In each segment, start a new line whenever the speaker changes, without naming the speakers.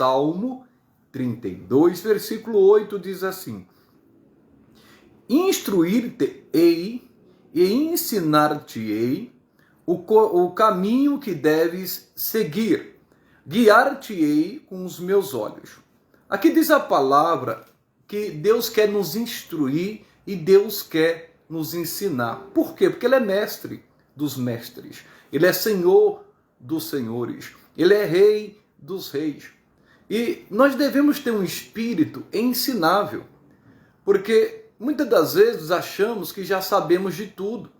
Salmo 32, versículo 8 diz assim: Instruir-te-ei e ensinar-te-ei o caminho que deves seguir, guiar-te-ei com os meus olhos. Aqui diz a palavra que Deus quer nos instruir e Deus quer nos ensinar. Por quê? Porque Ele é mestre dos mestres, Ele é Senhor dos senhores, Ele é Rei dos reis. E nós devemos ter um espírito ensinável, porque muitas das vezes achamos que já sabemos de tudo.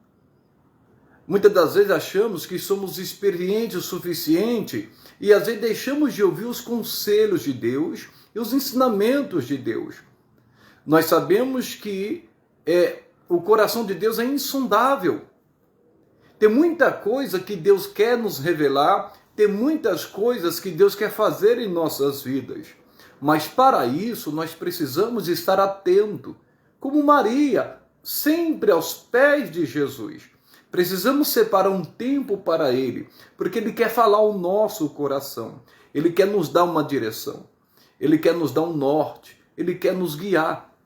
Muitas das vezes achamos que somos experientes o suficiente e às vezes deixamos de ouvir os conselhos de Deus e os ensinamentos de Deus. Nós sabemos que o coração de Deus é insondável. Tem muita coisa que Deus quer nos revelar, tem muitas coisas que Deus quer fazer em nossas vidas. Mas para isso nós precisamos estar atentos, como Maria, sempre aos pés de Jesus. Precisamos separar um tempo para Ele, porque Ele quer falar ao nosso coração. Ele quer nos dar uma direção. Ele quer nos dar um norte. Ele quer nos guiar.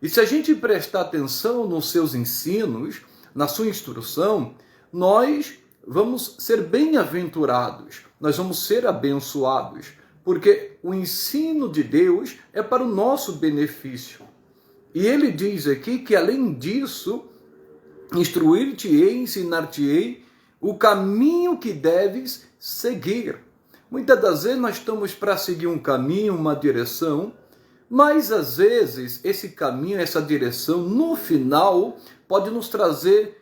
E se a gente prestar atenção nos seus ensinos, na sua instrução, nós vamos ser bem-aventurados. Nós vamos ser abençoados, porque o ensino de Deus é para o nosso benefício. E Ele diz aqui que, além disso, instruir-te-ei, ensinar-te-ei o caminho que deves seguir. Muitas das vezes nós estamos para seguir um caminho, uma direção, mas às vezes esse caminho, essa direção, no final, pode nos trazer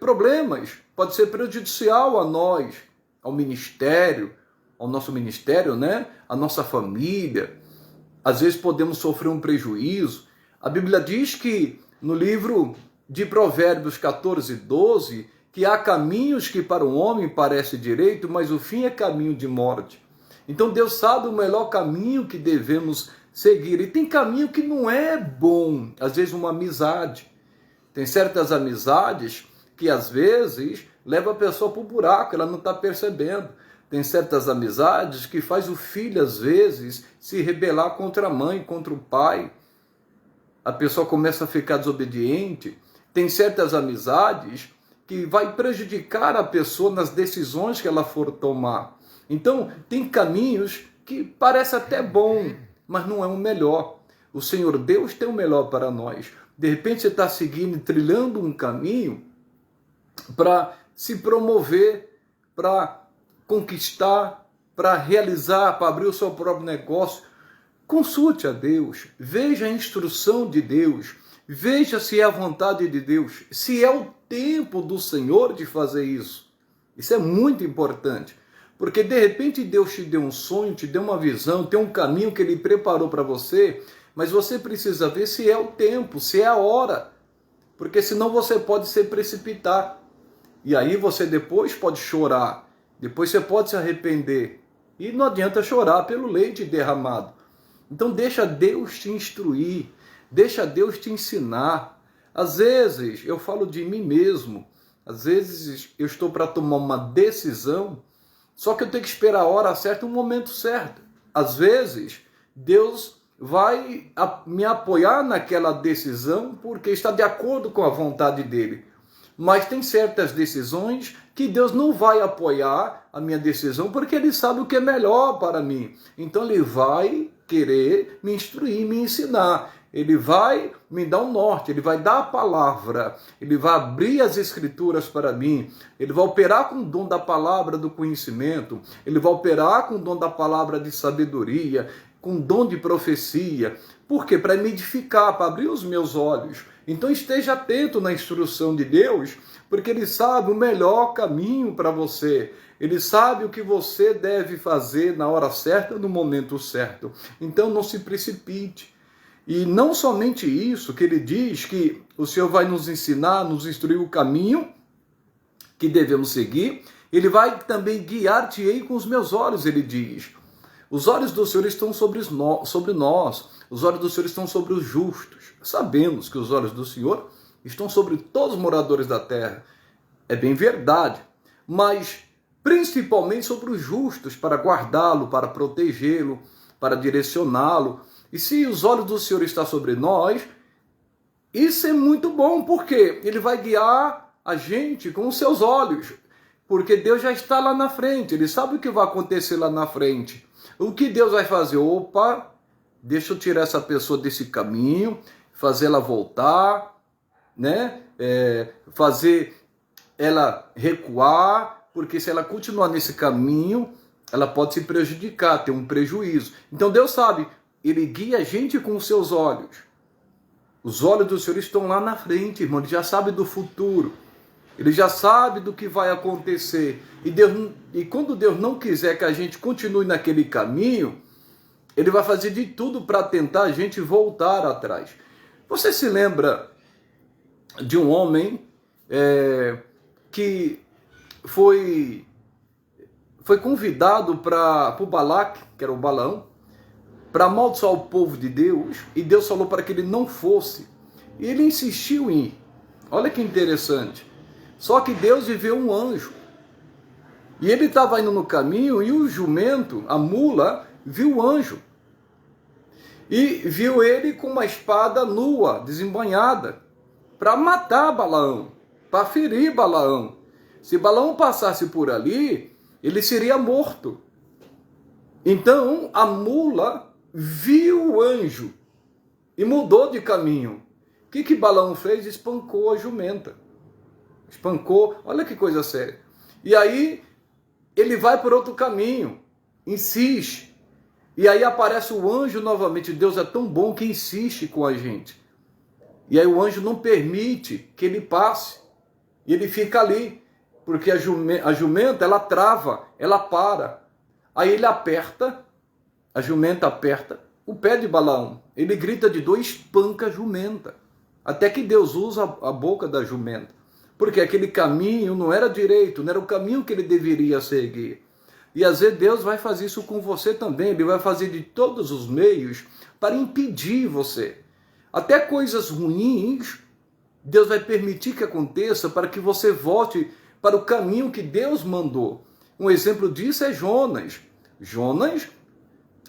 problemas, pode ser prejudicial a nós, ao ministério, ao nosso ministério, né? A nossa família. Às vezes podemos sofrer um prejuízo. A Bíblia diz que no livro de Provérbios 14, 12, que há caminhos que para o homem parece direito, mas o fim é caminho de morte. Então Deus sabe o melhor caminho que devemos seguir. E tem caminho que não é bom, às vezes uma amizade. Tem certas amizades que às vezes levam a pessoa para o buraco, ela não está percebendo. Tem certas amizades que faz o filho às vezes se rebelar contra a mãe, contra o pai. A pessoa começa a ficar desobediente. Tem certas amizades que vai prejudicar a pessoa nas decisões que ela for tomar. Então, tem caminhos que parece até bom, mas não é o melhor. O Senhor Deus tem o melhor para nós. De repente você está seguindo, trilhando um caminho para se promover, para conquistar, para realizar, para abrir o seu próprio negócio. Consulte a Deus, veja a instrução de Deus, veja se é a vontade de Deus, se é o tempo do Senhor de fazer isso. Isso é muito importante, porque de repente Deus te deu um sonho, te deu uma visão, tem um caminho que Ele preparou para você, mas você precisa ver se é o tempo, se é a hora, porque senão você pode se precipitar. E aí você depois pode chorar, depois você pode se arrepender. E não adianta chorar pelo leite derramado. Então deixa Deus te instruir, deixa Deus te ensinar. Às vezes, eu falo de mim mesmo, às vezes eu estou para tomar uma decisão, só que eu tenho que esperar a hora certa e o momento certo. Às vezes, Deus vai me apoiar naquela decisão porque está de acordo com a vontade dele. Mas tem certas decisões que Deus não vai apoiar a minha decisão porque Ele sabe o que é melhor para mim. Então Ele vai querer me instruir, me ensinar. Ele vai me dar um norte, Ele vai dar a palavra, Ele vai abrir as escrituras para mim, Ele vai operar com o dom da palavra do conhecimento, Ele vai operar com o dom da palavra de sabedoria, com o dom de profecia. Por quê? Para me edificar, para abrir os meus olhos. Então esteja atento na instrução de Deus, porque Ele sabe o melhor caminho para você. Ele sabe o que você deve fazer na hora certa, no momento certo. Então não se precipite. E não somente isso, que Ele diz que o Senhor vai nos ensinar, nos instruir o caminho que devemos seguir. Ele vai também guiar-te-ei com os meus olhos, Ele diz. Os olhos do Senhor estão sobre nós, os olhos do Senhor estão sobre os justos. Sabemos que os olhos do Senhor estão sobre todos os moradores da terra. É bem verdade, mas principalmente sobre os justos, para guardá-lo, para protegê-lo, para direcioná-lo. E se os olhos do Senhor estão sobre nós, isso é muito bom, porque Ele vai guiar a gente com os seus olhos, porque Deus já está lá na frente, Ele sabe o que vai acontecer lá na frente. O que Deus vai fazer? Opa, deixa eu tirar essa pessoa desse caminho, fazer ela voltar, né? Fazer ela recuar, porque se ela continuar nesse caminho, ela pode se prejudicar, ter um prejuízo. Então Deus sabe, Ele guia a gente com os seus olhos. Os olhos do Senhor estão lá na frente, irmão, Ele já sabe do futuro. Ele já sabe do que vai acontecer. E quando Deus não quiser que a gente continue naquele caminho, Ele vai fazer de tudo para tentar a gente voltar atrás. Você se lembra de um homem que foi convidado para o Balaque, que era o Balaão, para amaldiçoar o povo de Deus, e Deus falou para que ele não fosse. E ele insistiu em ir. Olha que interessante. Só que Deus enviou um anjo. E ele estava indo no caminho e o jumento, a mula, viu o anjo. E viu ele com uma espada nua, desembanhada, para matar Balaão, para ferir Balaão. Se Balaão passasse por ali, ele seria morto. Então a mula viu o anjo e mudou de caminho. O que Balaão fez? Espancou a jumenta. Espancou, olha que coisa séria. E aí ele vai por outro caminho, insiste. E aí aparece o anjo novamente. Deus é tão bom que insiste com a gente. E aí o anjo não permite que ele passe. E ele fica ali, porque a jumenta, ela trava, ela para. Aí ele aperta, a jumenta aperta o pé de Balaão. Ele grita de dor e espanca a jumenta. Até que Deus usa a boca da jumenta. Porque aquele caminho não era direito, não era o caminho que ele deveria seguir. E às vezes Deus vai fazer isso com você também. Ele vai fazer de todos os meios para impedir você. Até coisas ruins, Deus vai permitir que aconteça para que você volte para o caminho que Deus mandou. Um exemplo disso é Jonas. Jonas,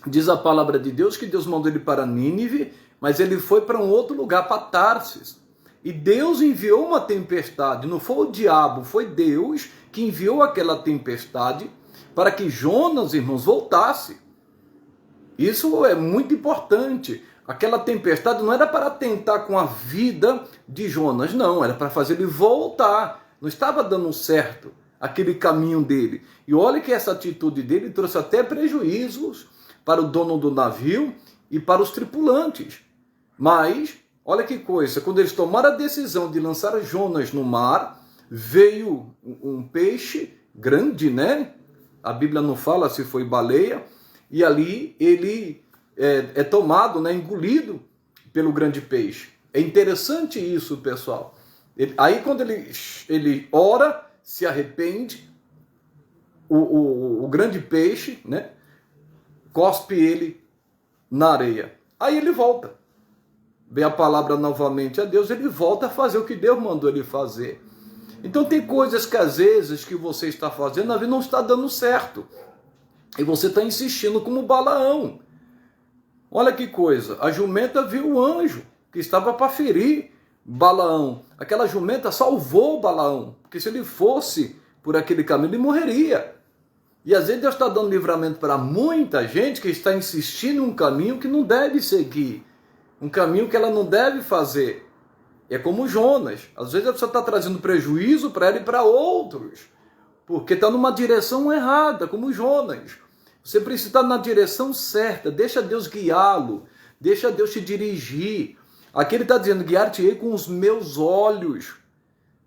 diz a palavra de Deus que Deus mandou ele para Nínive, mas ele foi para um outro lugar, para Tarsis. E Deus enviou uma tempestade, não foi o diabo, foi Deus que enviou aquela tempestade para que Jonas, irmãos, voltasse. Isso é muito importante. Aquela tempestade não era para atentar com a vida de Jonas, não, era para fazer ele voltar. Não estava dando certo aquele caminho dele. E olha que essa atitude dele trouxe até prejuízos para o dono do navio e para os tripulantes. Mas, olha que coisa, quando eles tomaram a decisão de lançar Jonas no mar, veio um peixe grande, né? A Bíblia não fala se foi baleia, e ali ele é tomado, né, engolido pelo grande peixe. É interessante isso, pessoal. Aí quando ele ora, se arrepende, o grande peixe, né, cospe ele na areia. Aí ele volta. Vê a palavra novamente a Deus, ele volta a fazer o que Deus mandou ele fazer. Então tem coisas que às vezes que você está fazendo, às vezes não está dando certo. E você está insistindo como Balaão. Olha que coisa, a jumenta viu o anjo que estava para ferir Balaão. Aquela jumenta salvou Balaão, porque se ele fosse por aquele caminho, ele morreria. E às vezes Deus está dando livramento para muita gente que está insistindo em um caminho que não deve seguir. Um caminho que ela não deve fazer. É como Jonas. Às vezes a pessoa está trazendo prejuízo para ela e para outros. Porque está numa direção errada, como Jonas. Você precisa estar na direção certa. Deixa Deus guiá-lo. Deixa Deus te dirigir. Aqui ele está dizendo, guiar-te-ei com os meus olhos.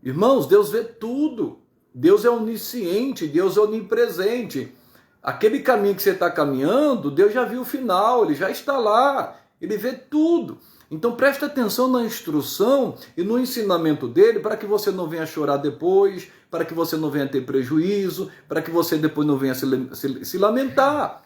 Irmãos, Deus vê tudo. Deus é onisciente, Deus é onipresente. Aquele caminho que você está caminhando, Deus já viu o final, Ele já está lá. Ele vê tudo. Então preste atenção na instrução e no ensinamento dele para que você não venha chorar depois, para que você não venha ter prejuízo, para que você depois não venha se lamentar.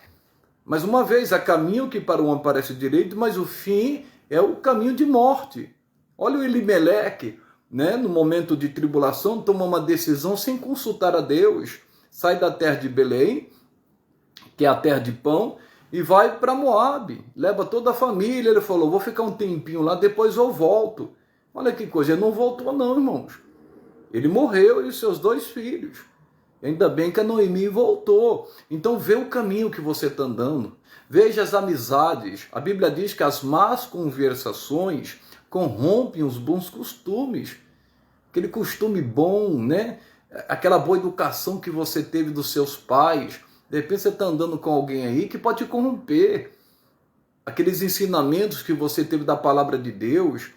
Mas uma vez, há caminho que para o homem parece direito, mas o fim é o caminho de morte. Olha o Elimeleque, né? No momento de tribulação, toma uma decisão sem consultar a Deus, sai da terra de Belém, que é a terra de pão, e vai para Moabe, leva toda a família. Ele falou, vou ficar um tempinho lá, depois eu volto. Olha que coisa, ele não voltou não, irmãos. Ele morreu e seus 2 filhos. Ainda bem que a Noemi voltou. Então vê o caminho que você está andando. Veja as amizades. A Bíblia diz que as más conversações corrompem os bons costumes. Aquele costume bom, né? Aquela boa educação que você teve dos seus pais. De repente você está andando com alguém aí que pode te corromper. Aqueles ensinamentos que você teve da palavra de Deus,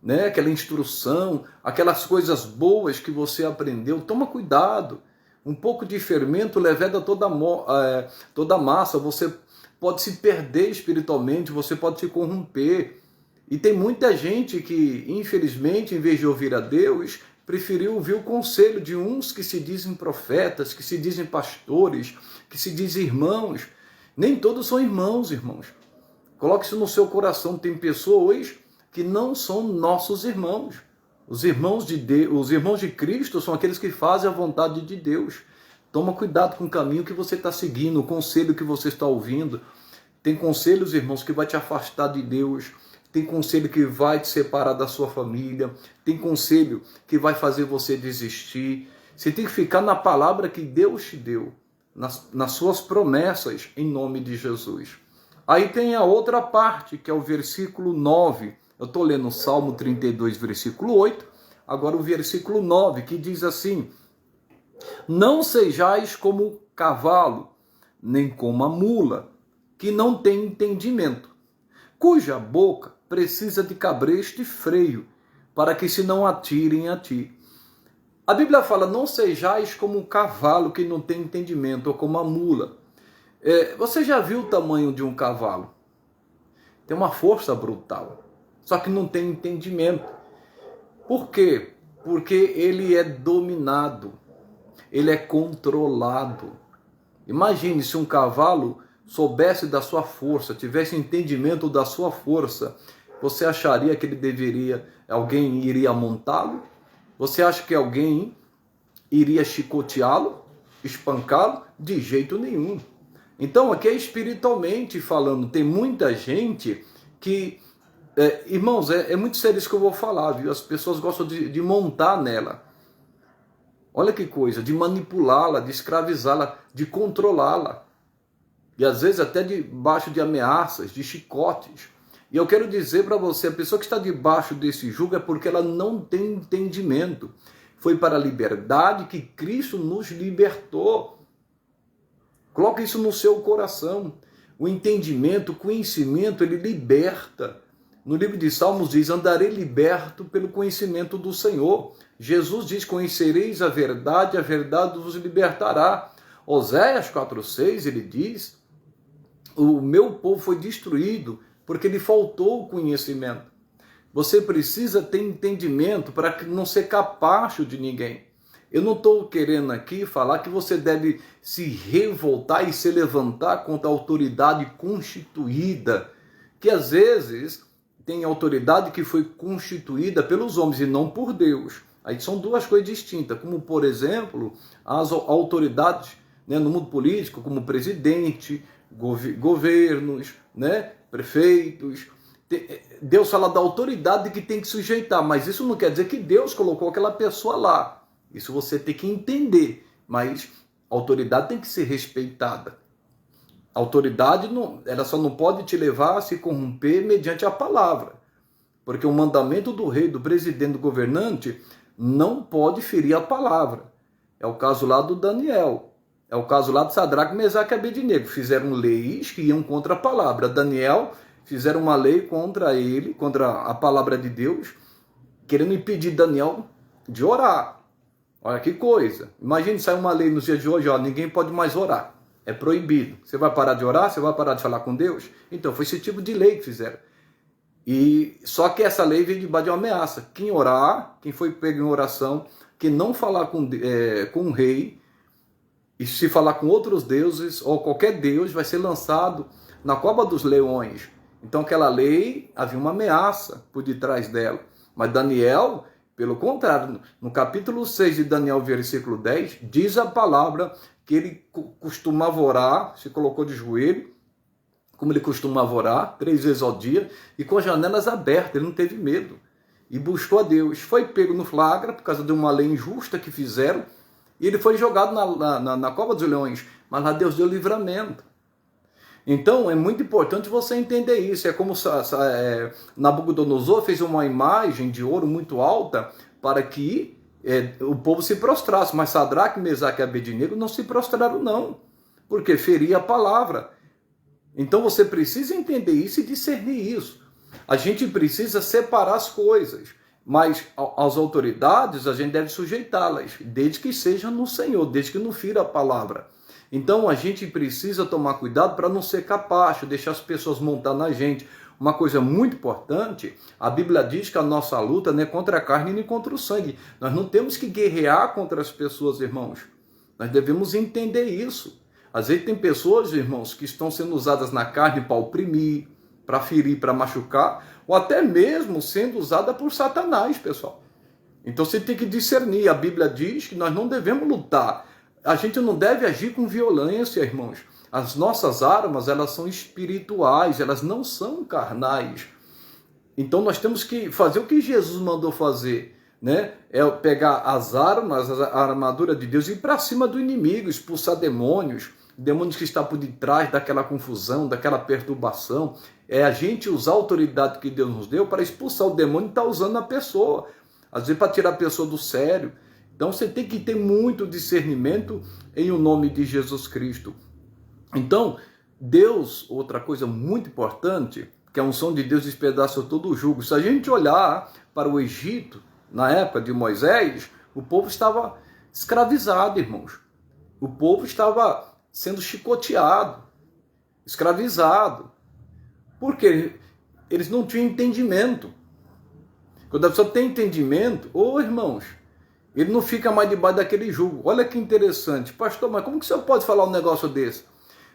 né? Aquela instrução, aquelas coisas boas que você aprendeu. Toma cuidado. Um pouco de fermento leveda toda a massa. Você pode se perder espiritualmente, você pode se corromper. E tem muita gente que, infelizmente, em vez de ouvir a Deus, preferiu ouvir o conselho de uns que se dizem profetas, que se dizem pastores, que se dizem irmãos. Nem todos são irmãos, irmãos. Coloque isso no seu coração. Tem pessoas que não são nossos irmãos. Os irmãos de Cristo são aqueles que fazem a vontade de Deus. Toma cuidado com o caminho que você está seguindo, o conselho que você está ouvindo. Tem conselhos, irmãos, que vai te afastar de Deus. Tem conselho que vai te separar da sua família. Tem conselho que vai fazer você desistir. Você tem que ficar na palavra que Deus te deu, nas suas promessas, em nome de Jesus. Aí tem a outra parte, que é o versículo 9. Eu estou lendo o Salmo 32, versículo 8. Agora o versículo 9, que diz assim: não sejais como o cavalo, nem como a mula, que não tem entendimento, cuja boca precisa de cabresto e freio, para que se não atirem a ti. A Bíblia fala, não sejais como um cavalo que não tem entendimento, ou como a mula. Você já viu o tamanho de um cavalo? Tem uma força brutal, só que não tem entendimento. Por quê? Porque ele é dominado, ele é controlado. Imagine se um cavalo soubesse da sua força, tivesse entendimento da sua força, você acharia que alguém iria montá-lo? Você acha que alguém iria chicoteá-lo, espancá-lo? De jeito nenhum. Então aqui é espiritualmente falando, tem muita gente que, irmãos, é muito sério isso que eu vou falar, viu? As pessoas gostam de montar nela. Olha que coisa, de manipulá-la, de escravizá-la, de controlá-la. E às vezes até debaixo de ameaças, de chicotes. E eu quero dizer para você, a pessoa que está debaixo desse jugo é porque ela não tem entendimento. Foi para a liberdade que Cristo nos libertou. Coloque isso no seu coração. O entendimento, o conhecimento, ele liberta. No livro de Salmos diz, andarei liberto pelo conhecimento do Senhor. Jesus diz, conhecereis a verdade vos libertará. Oséias 4,6, ele diz, o meu povo foi destruído porque lhe faltou o conhecimento. Você precisa ter entendimento para não ser capacho de ninguém. Eu não estou querendo aqui falar que você deve se revoltar e se levantar contra a autoridade constituída, que às vezes tem autoridade que foi constituída pelos homens e não por Deus. Aí são duas coisas distintas, como por exemplo, as autoridades, né, no mundo político, como presidente, governos, né, prefeitos. Deus fala da autoridade que tem que sujeitar, mas isso não quer dizer que Deus colocou aquela pessoa lá. Isso você tem que entender, mas a autoridade tem que ser respeitada. A autoridade ela só não pode te levar a se corromper mediante a palavra, porque o mandamento do rei, do presidente, do governante não pode ferir a palavra. É o caso lá do Daniel. É o caso lá de Sadraque, Mesaque e Abednego. Fizeram leis que iam contra a palavra. Daniel fizeram uma lei contra ele, contra a palavra de Deus, querendo impedir Daniel de orar. Olha que coisa. Imagine sair uma lei nos dias de hoje, ó, ninguém pode mais orar. É proibido. Você vai parar de orar? Você vai parar de falar com Deus? Então, foi esse tipo de lei que fizeram. E só que essa lei veio debaixo de uma ameaça. Quem orar, quem foi pego em oração, quem não falar com o rei, e se falar com outros deuses, ou qualquer deus, vai ser lançado na cova dos leões. Então aquela lei, havia uma ameaça por detrás dela. Mas Daniel, pelo contrário, no capítulo 6 de Daniel, versículo 10, diz a palavra que ele costumava orar, se colocou de joelho, como ele costumava orar, 3 vezes ao dia, e com as janelas abertas, ele não teve medo. E buscou a Deus. Foi pego no flagra por causa de uma lei injusta que fizeram, e ele foi jogado na cova dos leões. Mas lá Deus deu livramento. Então é muito importante você entender isso. É como Nabucodonosor fez uma imagem de ouro muito alta para que o povo se prostrasse. Mas Sadraque, Mesaque e Abednego não se prostraram não, porque feria a palavra. Então você precisa entender isso e discernir isso. A gente precisa separar as coisas, mas as autoridades a gente deve sujeitá-las, desde que seja no Senhor, desde que não fira a palavra. Então a gente precisa tomar cuidado para não ser capacho, deixar as pessoas montar na gente. Uma coisa muito importante, a Bíblia diz que a nossa luta não é contra a carne nem contra o sangue. Nós não temos que guerrear contra as pessoas, irmãos. Nós devemos entender isso. Às vezes tem pessoas, irmãos, que estão sendo usadas na carne para oprimir, para ferir, para machucar, ou até mesmo sendo usada por Satanás, pessoal. Então você tem que discernir. A Bíblia diz que nós não devemos lutar. A gente não deve agir com violência, irmãos. As nossas armas, elas são espirituais, elas não são carnais. Então nós temos que fazer o que Jesus mandou fazer, né? É pegar as armas, a armadura de Deus e ir para cima do inimigo, expulsar demônios que estão por detrás daquela confusão, daquela perturbação. É a gente usar a autoridade que Deus nos deu para expulsar o demônio que está usando a pessoa. Às vezes para tirar a pessoa do sério. Então você tem que ter muito discernimento em o nome de Jesus Cristo. Então, Deus, outra coisa muito importante, que a unção de Deus despedaça todo o jugo. Se a gente olhar para o Egito, na época de Moisés, o povo estava escravizado, irmãos. O povo estava sendo chicoteado, escravizado. Porque eles não tinham entendimento. Quando a pessoa tem entendimento, irmãos, ele não fica mais debaixo daquele jugo. Olha que interessante. Pastor, mas como que o senhor pode falar um negócio desse?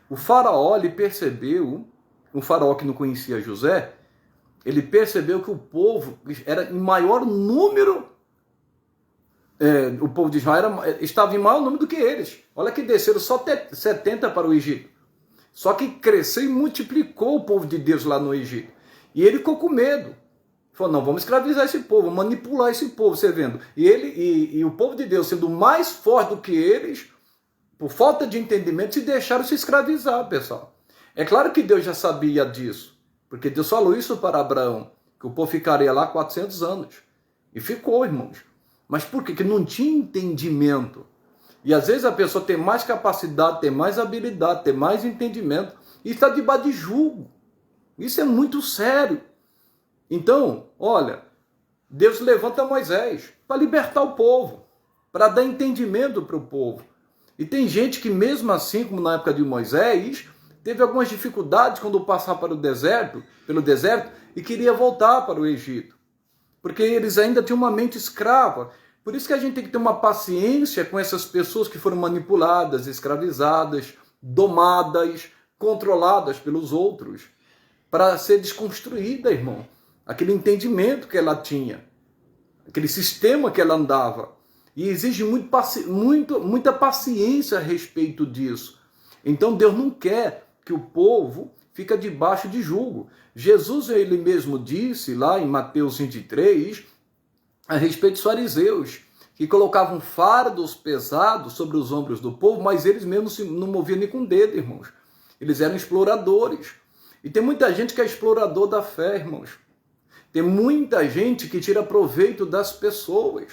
O faraó, ele percebeu, um faraó que não conhecia José, ele percebeu que o povo era em maior número, o povo de Israel estava em maior número do que eles. Olha que desceram só 70 para o Egito. Só que cresceu e multiplicou o povo de Deus lá no Egito. E ele ficou com medo. Falou, não, vamos escravizar esse povo, manipular esse povo, você vendo. E o povo de Deus, sendo mais forte do que eles, por falta de entendimento, se deixaram se escravizar, pessoal. É claro que Deus já sabia disso, porque Deus falou isso para Abraão, que o povo ficaria lá 400 anos. E ficou, irmãos. Mas por quê? Porque não tinha entendimento. E às vezes a pessoa tem mais capacidade, tem mais habilidade, tem mais entendimento, e está debaixo de jugo. Isso é muito sério. Então, olha, Deus levanta Moisés para libertar o povo, para dar entendimento para o povo. E tem gente que mesmo assim, como na época de Moisés, teve algumas dificuldades quando passar pelo deserto, e queria voltar para o Egito. Porque eles ainda tinham uma mente escrava. Por isso que a gente tem que ter uma paciência com essas pessoas que foram manipuladas, escravizadas, domadas, controladas pelos outros, para ser desconstruída, irmão. Aquele entendimento que ela tinha, aquele sistema que ela andava. E exige muita paciência a respeito disso. Então Deus não quer que o povo fique debaixo de jugo. Jesus, ele mesmo disse lá em Mateus 23, a respeito dos fariseus, que colocavam fardos pesados sobre os ombros do povo, mas eles mesmos não moviam nem com o dedo, irmãos. Eles eram exploradores. E tem muita gente que é explorador da fé, irmãos. Tem muita gente que tira proveito das pessoas,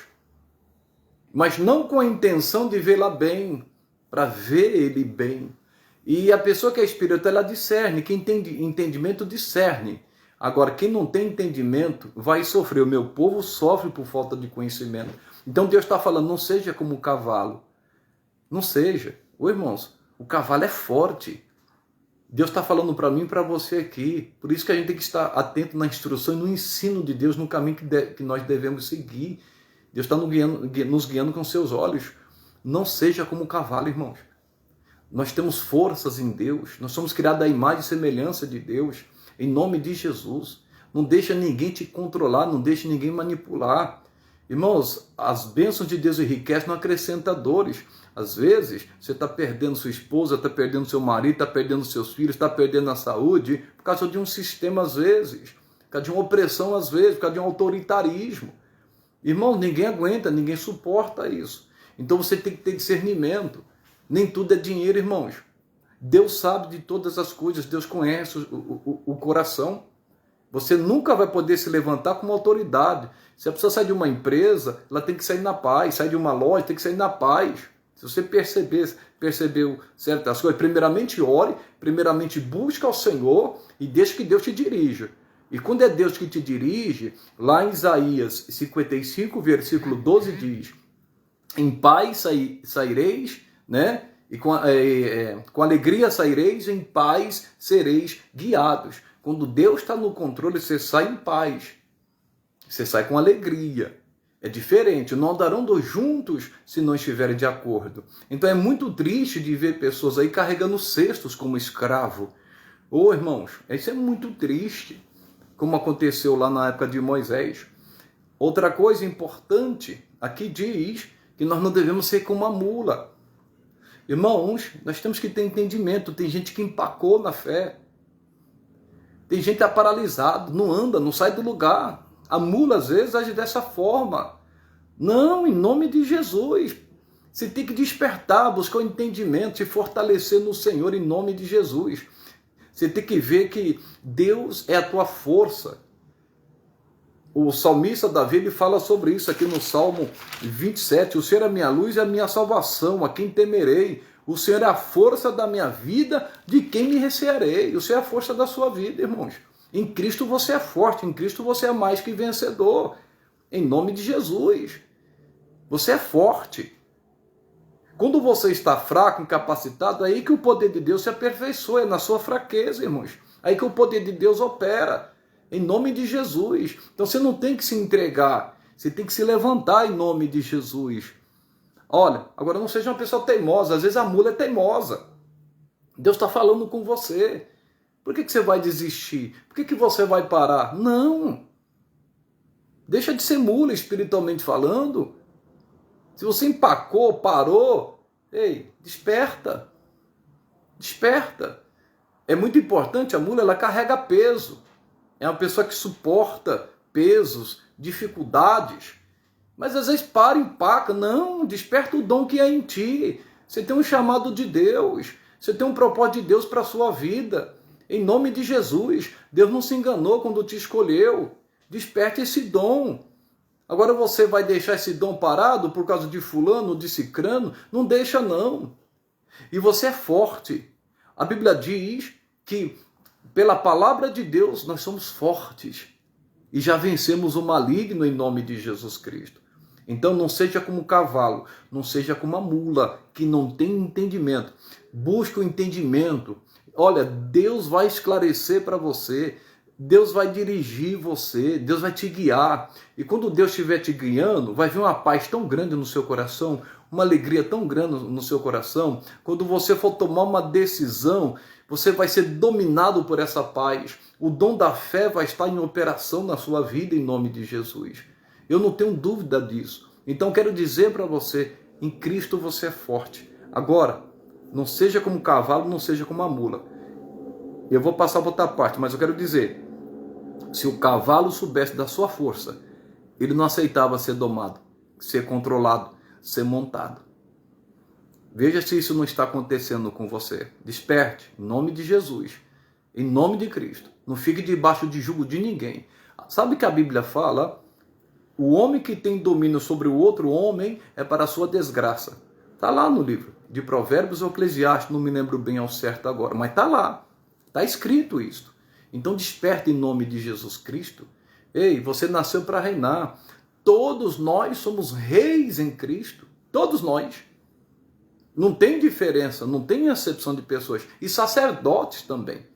mas não com a intenção de vê-la bem, para ver ele bem. E a pessoa que é espiritual, ela discerne. Quem tem entendimento, discerne. Agora, quem não tem entendimento, vai sofrer. O meu povo sofre por falta de conhecimento. Então Deus está falando, não seja como o cavalo. Não seja. Irmãos, o cavalo é forte. Deus está falando para mim e para você aqui. Por isso que a gente tem que estar atento na instrução e no ensino de Deus, no caminho que nós devemos seguir. Deus está nos guiando com seus olhos. Não seja como o cavalo, irmãos. Nós temos forças em Deus. Nós somos criados à imagem e semelhança de Deus. Em nome de Jesus. Não deixa ninguém te controlar, não deixa ninguém manipular. Irmãos, as bênçãos de Deus enriquecem, não acrescenta dores. Às vezes, você está perdendo sua esposa, está perdendo seu marido, está perdendo seus filhos, está perdendo a saúde, por causa de um sistema, às vezes, por causa de uma opressão, às vezes, por causa de um autoritarismo. Irmão, ninguém aguenta, ninguém suporta isso. Então você tem que ter discernimento. Nem tudo é dinheiro, irmãos. Deus sabe de todas as coisas, Deus conhece o coração. Você nunca vai poder se levantar como autoridade. Se a pessoa sai de uma empresa, ela tem que sair na paz. Sai de uma loja, tem que sair na paz. Se você percebeu certas coisas, primeiramente ore, primeiramente busque ao Senhor e deixe que Deus te dirija. E quando é Deus que te dirige, lá em Isaías 55, versículo 12 diz: em paz saireis, né? E com alegria saireis, em paz sereis guiados. Quando Deus está no controle, você sai em paz. Você sai com alegria. É diferente. Não andarão dois juntos se não estiverem de acordo. Então é muito triste de ver pessoas aí carregando cestos como escravo. Ô irmãos, isso é muito triste, como aconteceu lá na época de Moisés. Outra coisa importante, aqui diz que nós não devemos ser como uma mula. Irmãos, nós temos que ter entendimento. Tem gente que empacou na fé. Tem gente que está paralisado, não anda, não sai do lugar. A mula, às vezes, age dessa forma. Não, em nome de Jesus. Você tem que despertar, buscar o entendimento, se fortalecer no Senhor, em nome de Jesus. Você tem que ver que Deus é a tua força. O salmista Davi, ele fala sobre isso aqui no Salmo 27. O Senhor é a minha luz e a minha salvação, a quem temerei? O Senhor é a força da minha vida, de quem me recearei? O Senhor é a força da sua vida, irmãos. Em Cristo você é forte, em Cristo você é mais que vencedor. Em nome de Jesus. Você é forte. Quando você está fraco, incapacitado, é aí que o poder de Deus se aperfeiçoa, é na sua fraqueza, irmãos. É aí que o poder de Deus opera. Em nome de Jesus. Então você não tem que se entregar. Você tem que se levantar em nome de Jesus. Olha, agora não seja uma pessoa teimosa. Às vezes a mula é teimosa. Deus está falando com você. Por que você vai desistir? Por que você vai parar? Não. Deixa de ser mula espiritualmente falando. Se você empacou, parou, ei, desperta. Desperta. É muito importante, a mula ela carrega peso. É uma pessoa que suporta pesos, dificuldades. Mas às vezes para, empaca. Não, desperta o dom que é em ti. Você tem um chamado de Deus. Você tem um propósito de Deus para a sua vida. Em nome de Jesus. Deus não se enganou quando te escolheu. Desperte esse dom. Agora você vai deixar esse dom parado por causa de fulano, de cicrano? Não deixa não. E você é forte. A Bíblia diz que pela palavra de Deus nós somos fortes. E já vencemos o maligno em nome de Jesus Cristo. Então não seja como um cavalo, não seja como uma mula que não tem entendimento. Busque o entendimento. Olha, Deus vai esclarecer para você. Deus vai dirigir você, Deus vai te guiar. E quando Deus estiver te guiando, vai vir uma paz tão grande no seu coração, uma alegria tão grande no seu coração. Quando você for tomar uma decisão, você vai ser dominado por essa paz. O dom da fé vai estar em operação na sua vida em nome de Jesus. Eu não tenho dúvida disso. Então quero dizer para você, em Cristo você é forte. Agora, não seja como um cavalo, não seja como uma mula. Eu vou passar para outra parte, mas eu quero dizer, se o cavalo soubesse da sua força, ele não aceitava ser domado, ser controlado, ser montado. Veja se isso não está acontecendo com você. Desperte, em nome de Jesus, em nome de Cristo. Não fique debaixo de jugo de ninguém. Sabe que a Bíblia fala? O homem que tem domínio sobre o outro homem é para a sua desgraça. Está lá no livro de Provérbios ou Eclesiastes, não me lembro bem ao certo agora, mas está lá. Está escrito isso. Então desperte em nome de Jesus Cristo. Ei, você nasceu para reinar. Todos nós somos reis em Cristo. Todos nós. Não tem diferença, não tem acepção de pessoas. E sacerdotes também.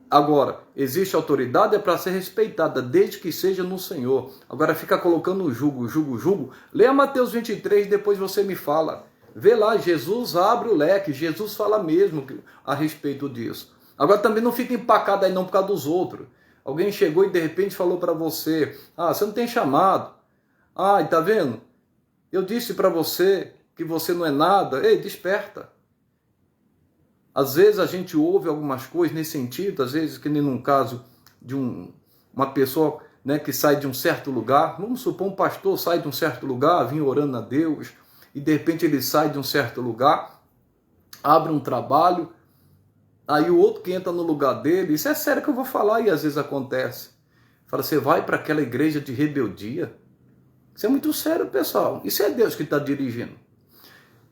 Agora, existe autoridade é para ser respeitada, desde que seja no Senhor. Agora fica colocando jugo. Leia Mateus 23, depois você me fala. Vê lá, Jesus abre o leque, Jesus fala mesmo a respeito disso. Agora também não fica empacado aí não por causa dos outros. Alguém chegou e de repente falou para você, você não tem chamado. Ai, tá vendo? Eu disse para você que você não é nada. Ei, desperta. Às vezes a gente ouve algumas coisas nesse sentido, às vezes que nem num caso de uma pessoa, né, que sai de um certo lugar. Vamos supor, um pastor sai de um certo lugar, vinha orando a Deus, e de repente ele sai de um certo lugar, abre um trabalho, aí o outro que entra no lugar dele, isso é sério que eu vou falar, e às vezes acontece. Fala, você vai para aquela igreja de rebeldia? Isso é muito sério, pessoal. Isso é Deus que está dirigindo.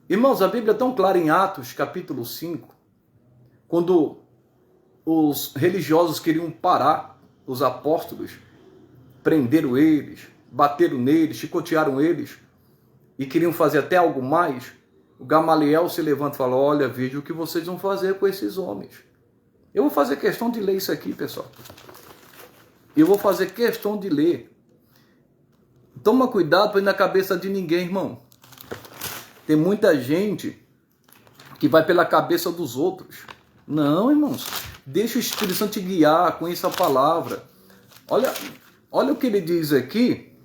Irmãos, a Bíblia é tão clara em Atos, capítulo 5, quando os religiosos queriam parar os apóstolos, prenderam eles, bateram neles, chicotearam eles, e queriam fazer até algo mais, o Gamaliel se levanta e fala, olha, veja o que vocês vão fazer com esses homens. Eu vou fazer questão de ler isso aqui, pessoal. Eu vou fazer questão de ler. Toma cuidado para ir na cabeça de ninguém, irmão. Tem muita gente que vai pela cabeça dos outros. Não, irmãos. Deixa o Espírito Santo te guiar, conheça a palavra. Olha o que ele diz aqui.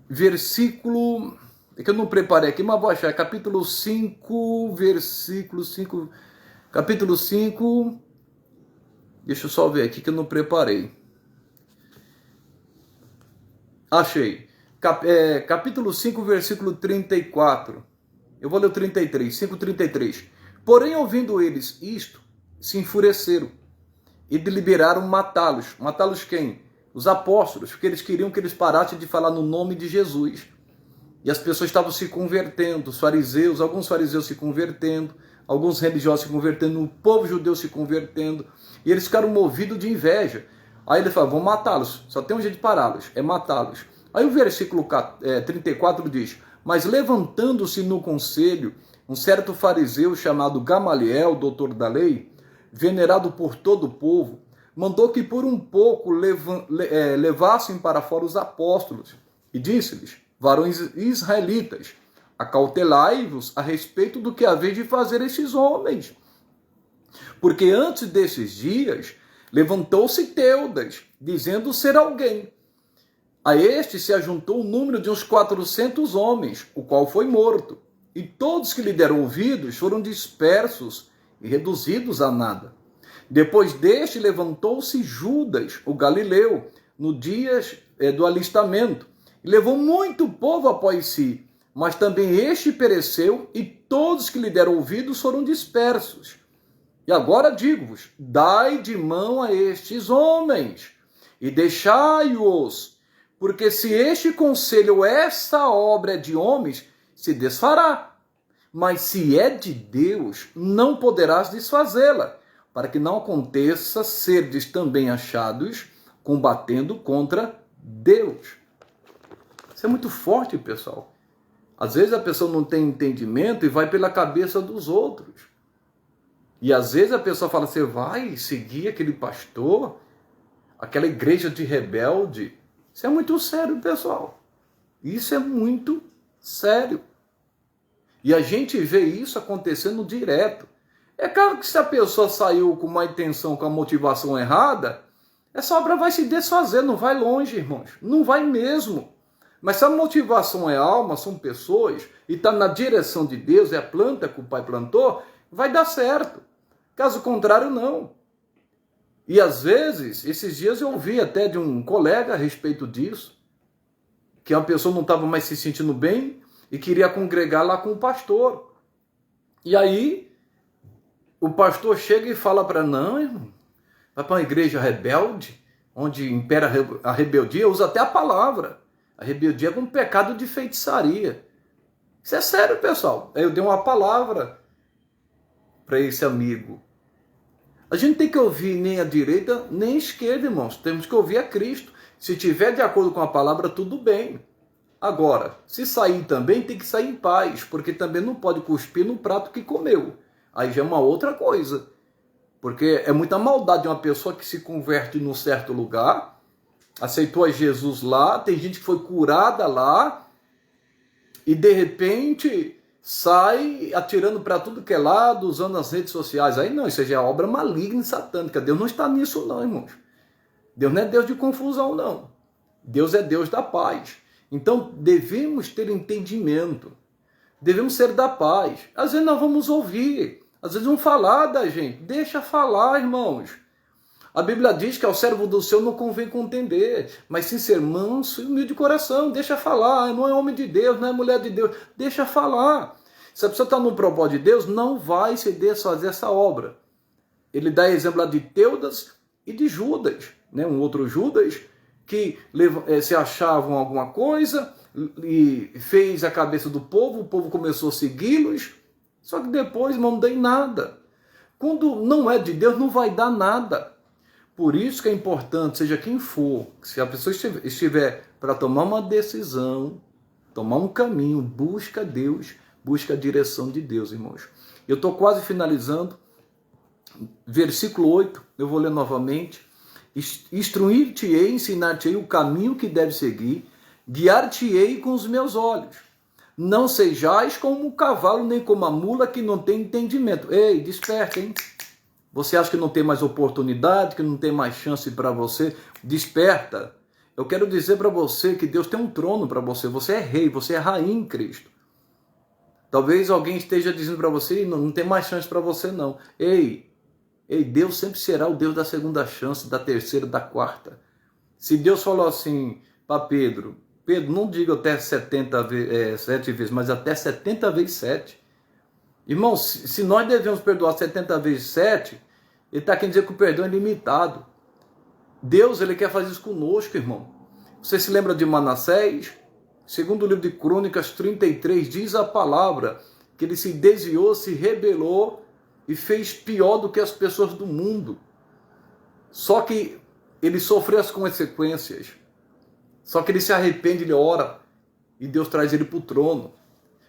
Versículo... É que eu não preparei aqui, mas vou achar. Capítulo 5, versículo 5. Capítulo 5... Deixa eu só ver aqui que eu não preparei. Achei. Capítulo 5, versículo 34. Eu vou ler o 33, 5:33. Porém, ouvindo eles isto, se enfureceram e deliberaram matá-los. Matá-los quem? Os apóstolos, porque eles queriam que eles parassem de falar no nome de Jesus. E as pessoas estavam se convertendo, os fariseus, alguns fariseus se convertendo, alguns religiosos se convertendo, o povo judeu se convertendo, e eles ficaram movidos de inveja. Aí ele fala, vão matá-los, só tem um jeito de pará-los, é matá-los. Aí o versículo 34 diz, mas levantando-se no conselho, um certo fariseu chamado Gamaliel, doutor da lei, venerado por todo o povo, mandou que por um pouco levassem para fora os apóstolos, e disse-lhes, varões israelitas, acautelai-vos a respeito do que haveis de fazer esses homens. Porque antes desses dias, levantou-se Teudas, dizendo ser alguém. A este se ajuntou o número de uns 400 homens, o qual foi morto. E todos que lhe deram ouvidos foram dispersos e reduzidos a nada. Depois deste levantou-se Judas, o galileu, no dia do alistamento, e levou muito povo após si. Mas também este pereceu, e todos que lhe deram ouvidos foram dispersos. E agora digo-vos, dai de mão a estes homens, e deixai-os, porque se este conselho ou esta obra é de homens, se desfará. Mas se é de Deus, não poderás desfazê-la, para que não aconteça serdes também achados combatendo contra Deus. Isso é muito forte, pessoal. Às vezes a pessoa não tem entendimento e vai pela cabeça dos outros. E às vezes a pessoa fala, você vai seguir aquele pastor, aquela igreja de rebelde. Isso é muito sério, pessoal. Isso é muito sério. E a gente vê isso acontecendo direto. É claro que se a pessoa saiu com uma intenção, com a motivação errada, essa obra vai se desfazer, não vai longe, irmãos. Não vai mesmo. Mas se a motivação é alma, são pessoas, e está na direção de Deus, é a planta que o Pai plantou, vai dar certo. Caso contrário, não. E às vezes, esses dias eu ouvi até de um colega a respeito disso, que a pessoa não estava mais se sentindo bem e queria congregar lá com o pastor. E aí, o pastor chega e fala para não, irmão, vai para uma igreja rebelde, onde impera a rebeldia, usa até a palavra. A rebeldia é um pecado de feitiçaria. Isso é sério, pessoal. Aí eu dei uma palavra para esse amigo. A gente tem que ouvir nem a direita, nem a esquerda, irmãos. Temos que ouvir a Cristo. Se tiver de acordo com a palavra, tudo bem. Agora, se sair também, tem que sair em paz, porque também não pode cuspir no prato que comeu. Aí já é uma outra coisa. Porque é muita maldade de uma pessoa que se converte num certo lugar, aceitou a Jesus lá, tem gente que foi curada lá, e de repente sai atirando para tudo que é lado, usando as redes sociais. Aí não, isso já é obra maligna e satânica. Deus não está nisso não, irmãos. Deus não é Deus de confusão, não. Deus é Deus da paz. Então devemos ter entendimento. Devemos ser da paz. Às vezes nós vamos ouvir. Às vezes vão falar da gente. Deixa falar, irmãos. A Bíblia diz que ao servo do Senhor não convém contender, mas sim ser manso e humilde de coração. Deixa falar. Não é homem de Deus, não é mulher de Deus. Deixa falar. Se a pessoa está no propósito de Deus, não vai se desfazer essa obra. Ele dá exemplo lá de Teudas e de Judas, né? Um outro Judas que se achavam alguma coisa e fez a cabeça do povo, o povo começou a segui-los, só que depois não deu nada. Quando não é de Deus, não vai dar nada. Por isso que é importante, seja quem for, se a pessoa estiver para tomar uma decisão, tomar um caminho, busca Deus, busca a direção de Deus, irmãos. Eu estou quase finalizando. Versículo 8, eu vou ler novamente. Instruir-te-ei, ensinar-te-ei o caminho que deve seguir, guiar-te-ei com os meus olhos. Não sejais como o cavalo, nem como a mula que não tem entendimento. Ei, desperta, hein? Você acha que não tem mais oportunidade, que não tem mais chance para você? Desperta. Eu quero dizer para você que Deus tem um trono para você. Você é rei, você é rainha em Cristo. Talvez alguém esteja dizendo para você, não tem mais chance para você não. Ei, Deus sempre será o Deus da segunda chance, da terceira, da quarta. Se Deus falou assim para Pedro, não diga até 7 vezes, mas até 70 vezes 7. Irmãos, se nós devemos perdoar 70 vezes 7, ele está querendo dizer que o perdão é limitado. Deus, ele quer fazer isso conosco, irmão. Você se lembra de Manassés? Segundo o livro de Crônicas 33, diz a palavra que ele se desviou, se rebelou, e fez pior do que as pessoas do mundo. Só que ele sofreu as consequências. Só que ele se arrepende, ele ora, e Deus traz ele para o trono.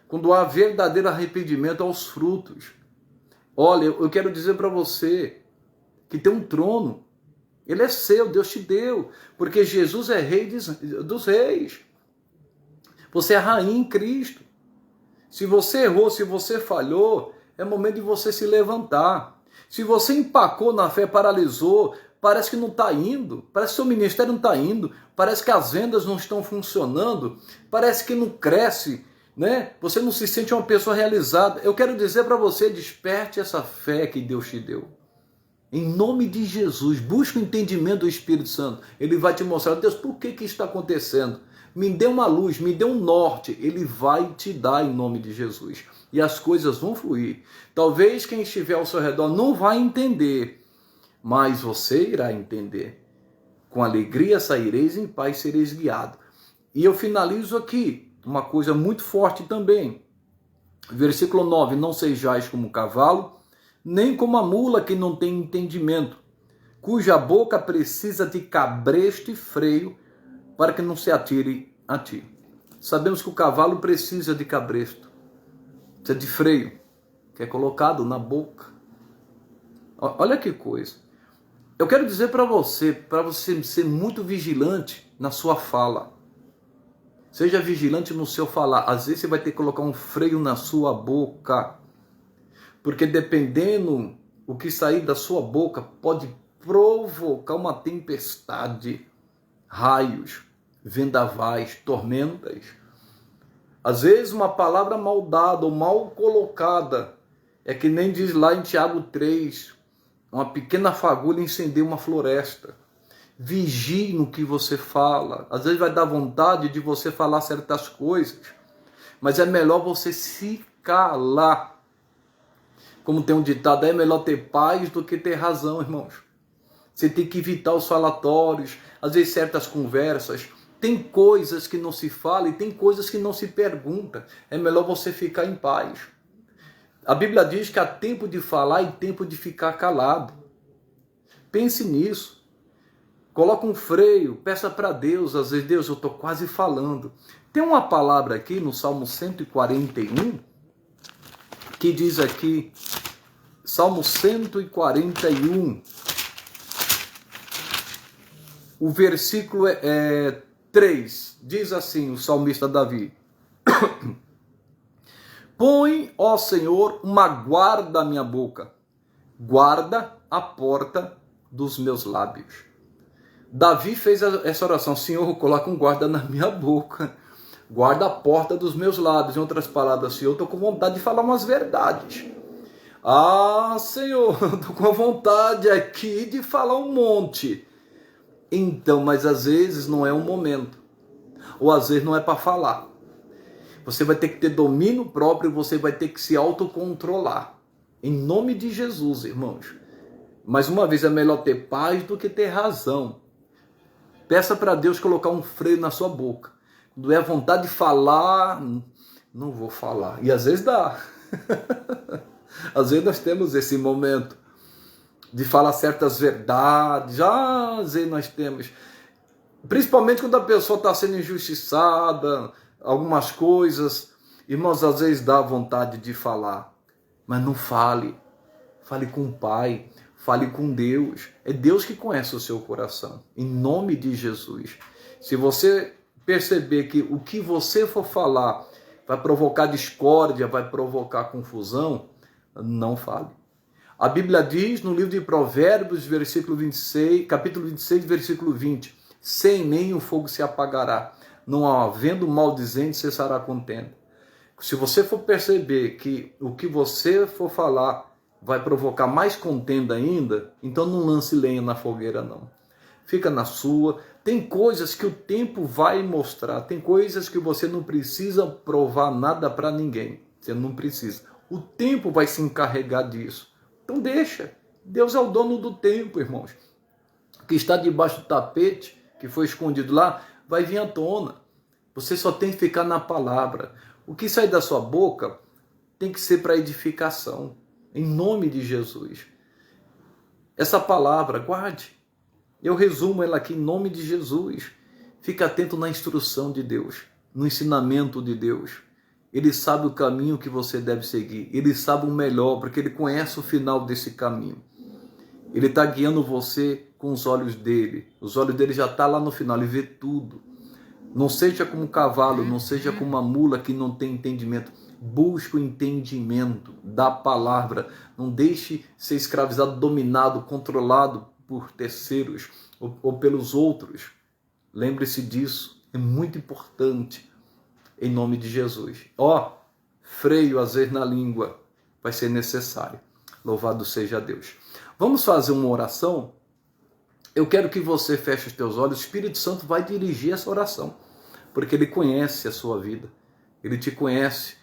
Quando há verdadeiro arrependimento, aos frutos. Olha, eu quero dizer para você que tem um trono. Ele é seu, Deus te deu. Porque Jesus é rei dos reis. Você é rainha em Cristo. Se você errou, se você falhou, é momento de você se levantar. Se você empacou na fé, paralisou, parece que não está indo, parece que seu ministério não está indo, parece que as vendas não estão funcionando, parece que não cresce, né? Você não se sente uma pessoa realizada. Eu quero dizer para você, desperte essa fé que Deus te deu. Em nome de Jesus, busque o entendimento do Espírito Santo. Ele vai te mostrar, Deus, por que isso está acontecendo? Me dê uma luz, me dê um norte. Ele vai te dar em nome de Jesus. E as coisas vão fluir. Talvez quem estiver ao seu redor não vai entender, mas você irá entender. Com alegria saireis, em paz sereis guiados. E eu finalizo aqui, uma coisa muito forte também. Versículo 9, não sejais como o cavalo, nem como a mula que não tem entendimento, cuja boca precisa de cabresto e freio, para que não se atire a ti. Sabemos que o cavalo precisa de cabresto, precisa de freio, que é colocado na boca. Olha que coisa. Eu quero dizer para você ser muito vigilante na sua fala. Seja vigilante no seu falar. Às vezes você vai ter que colocar um freio na sua boca. Porque dependendo o que sair da sua boca, pode provocar uma tempestade, raios, vendavais, tormentas. Às vezes uma palavra mal dada ou mal colocada, é que nem diz lá em Tiago 3, uma pequena fagulha incendeia uma floresta. Vigie no que você fala. Às vezes vai dar vontade de você falar certas coisas, mas é melhor você se calar. Como tem um ditado, é melhor ter paz do que ter razão, irmãos. Você tem que evitar os falatórios, às vezes certas conversas. Tem coisas que não se fala e tem coisas que não se pergunta. É melhor você ficar em paz. A Bíblia diz que há tempo de falar e tempo de ficar calado. Pense nisso. Coloca um freio, peça para Deus. Às vezes, Deus, eu estou quase falando. Tem uma palavra aqui no Salmo 141, que diz aqui, Salmo 141, o versículo 3, diz assim o salmista Davi: põe, ó Senhor, uma guarda à minha boca, guarda a porta dos meus lábios. Davi fez essa oração: Senhor, coloca um guarda na minha boca, guarda a porta dos meus lábios. Em outras palavras, Senhor, eu estou com vontade de falar umas verdades. Ah, Senhor, eu estou com vontade aqui de falar um monte. Então, mas às vezes não é um momento, ou às vezes não é para falar. Você vai ter que ter domínio próprio, você vai ter que se autocontrolar. Em nome de Jesus, irmãos. Mais uma vez, é melhor ter paz do que ter razão. Peça para Deus colocar um freio na sua boca. Quando é vontade de falar, não vou falar. E às vezes dá. Às vezes nós temos esse momento de falar certas verdades. Às vezes nós temos. Principalmente quando a pessoa está sendo injustiçada, algumas coisas. Irmãos, às vezes dá vontade de falar. Mas não fale. Fale com o Pai. Fale com Deus. É Deus que conhece o seu coração. Em nome de Jesus. Se você perceber que o que você for falar vai provocar discórdia, vai provocar confusão, não fale. A Bíblia diz no livro de Provérbios, capítulo 26, versículo 20: sem mim o fogo se apagará, não havendo maldizente cessará a contenda. Se você for perceber que o que você for falar vai provocar mais contenda ainda, então não lance lenha na fogueira, não. Fica na sua. Tem coisas que o tempo vai mostrar, tem coisas que você não precisa provar nada para ninguém. Você não precisa. O tempo vai se encarregar disso. Então deixa. Deus é o dono do tempo, irmãos. O que está debaixo do tapete, que foi escondido lá, vai vir à tona. Você só tem que ficar na palavra. O que sai da sua boca tem que ser para edificação. Em nome de Jesus. Essa palavra, guarde. Eu resumo ela aqui em nome de Jesus. Fique atento na instrução de Deus, no ensinamento de Deus. Ele sabe o caminho que você deve seguir. Ele sabe o melhor, porque Ele conhece o final desse caminho. Ele está guiando você com os olhos dele. Os olhos dele já estão lá no final, ele vê tudo. Não seja como um cavalo, não seja como uma mula que não tem entendimento. Busque o entendimento da palavra. Não deixe ser escravizado, dominado, controlado por terceiros ou pelos outros. Lembre-se disso, é muito importante. Em nome de Jesus. Freio às vezes na língua vai ser necessário. Louvado seja Deus. Vamos fazer uma oração? Eu quero que você feche os teus olhos. O Espírito Santo vai dirigir essa oração, porque Ele conhece a sua vida. Ele te conhece.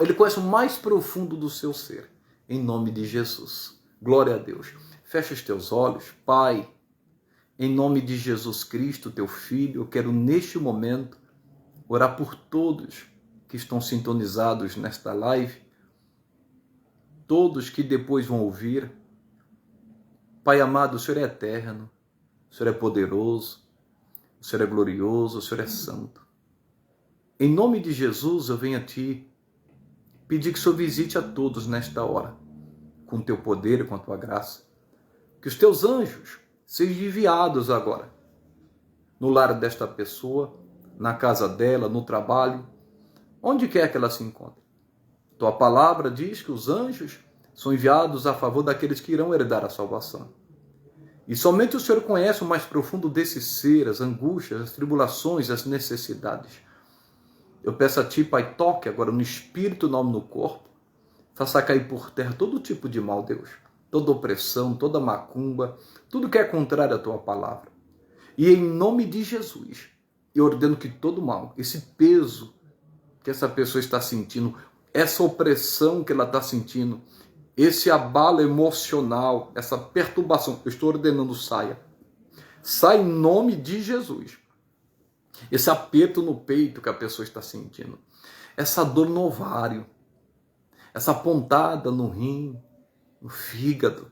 Ele conhece o mais profundo do seu ser. Em nome de Jesus. Glória a Deus. Fecha os teus olhos. Pai, em nome de Jesus Cristo, teu Filho, eu quero neste momento orar por todos que estão sintonizados nesta live, todos que depois vão ouvir. Pai amado, o Senhor é eterno, o Senhor é poderoso, o Senhor é glorioso, o Senhor é santo. Em nome de Jesus, eu venho a Ti pedir que o Senhor visite a todos nesta hora, com o Teu poder e com a Tua graça. Que os Teus anjos sejam enviados agora, no lar desta pessoa, na casa dela, no trabalho, onde quer que ela se encontre. Tua palavra diz que os anjos são enviados a favor daqueles que irão herdar a salvação. E somente o Senhor conhece o mais profundo desse ser, as angústias, as tribulações, as necessidades. Eu peço a Ti, Pai, toque agora no espírito, na alma, no corpo. Faça cair por terra todo tipo de mal, Deus. Toda opressão, toda macumba, tudo que é contrário à Tua palavra. E em nome de Jesus, eu ordeno que todo mal, esse peso que essa pessoa está sentindo, essa opressão que ela está sentindo, esse abalo emocional, essa perturbação, eu estou ordenando saia. Sai em nome de Jesus. Esse aperto no peito que a pessoa está sentindo, essa dor no ovário, essa pontada no rim, no fígado,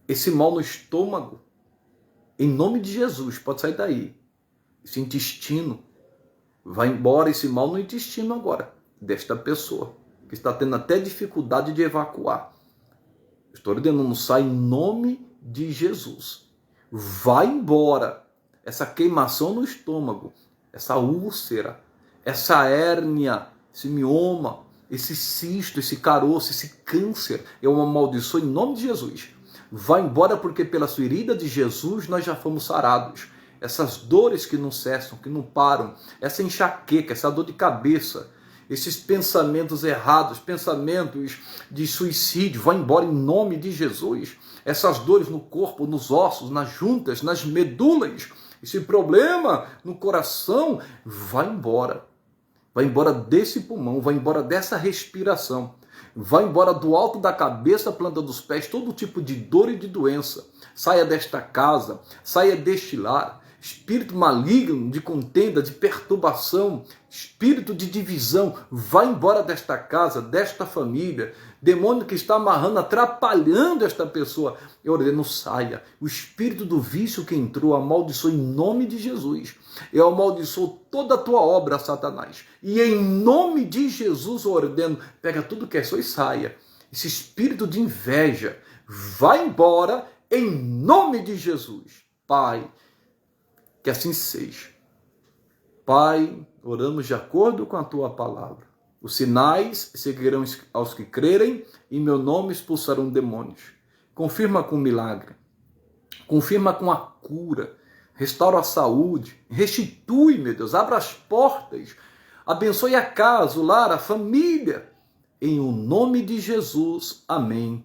esse mal no estômago, em nome de Jesus, pode sair daí. Esse intestino, vai embora esse mal no intestino agora, desta pessoa, que está tendo até dificuldade de evacuar. Estou ordenando, sai em nome de Jesus. Vai embora essa queimação no estômago, essa úlcera, essa hérnia, esse mioma, esse cisto, esse caroço, esse câncer. É uma maldição em nome de Jesus. Vai embora, porque pela ferida de Jesus nós já fomos sarados. essas dores que não cessam, que não param, essa enxaqueca, essa dor de cabeça, esses pensamentos errados, pensamentos de suicídio, vá embora em nome de Jesus. Essas dores no corpo, nos ossos, nas juntas, nas medulas, esse problema no coração, vai embora. Vai embora desse pulmão, vai embora dessa respiração. Vai embora do alto da cabeça, planta dos pés, todo tipo de dor e de doença. Saia desta casa, saia deste lar. Espírito maligno de contenda, de perturbação, espírito de divisão, vai embora desta casa, desta família. Demônio que está amarrando, atrapalhando esta pessoa, eu ordeno, saia. O espírito do vício que entrou, amaldiçoa em nome de Jesus. Eu amaldiçoo toda a tua obra, Satanás. E em nome de Jesus eu ordeno, pega tudo que é seu e saia. Esse espírito de inveja, vai embora em nome de Jesus. Pai, que assim seja. Pai, oramos de acordo com a tua palavra. Os sinais seguirão aos que crerem, e em meu nome expulsarão demônios. Confirma com milagre. Confirma com a cura. Restaura a saúde. Restitui, meu Deus. Abra as portas. Abençoe a casa, o lar, a família. Em o nome de Jesus. Amém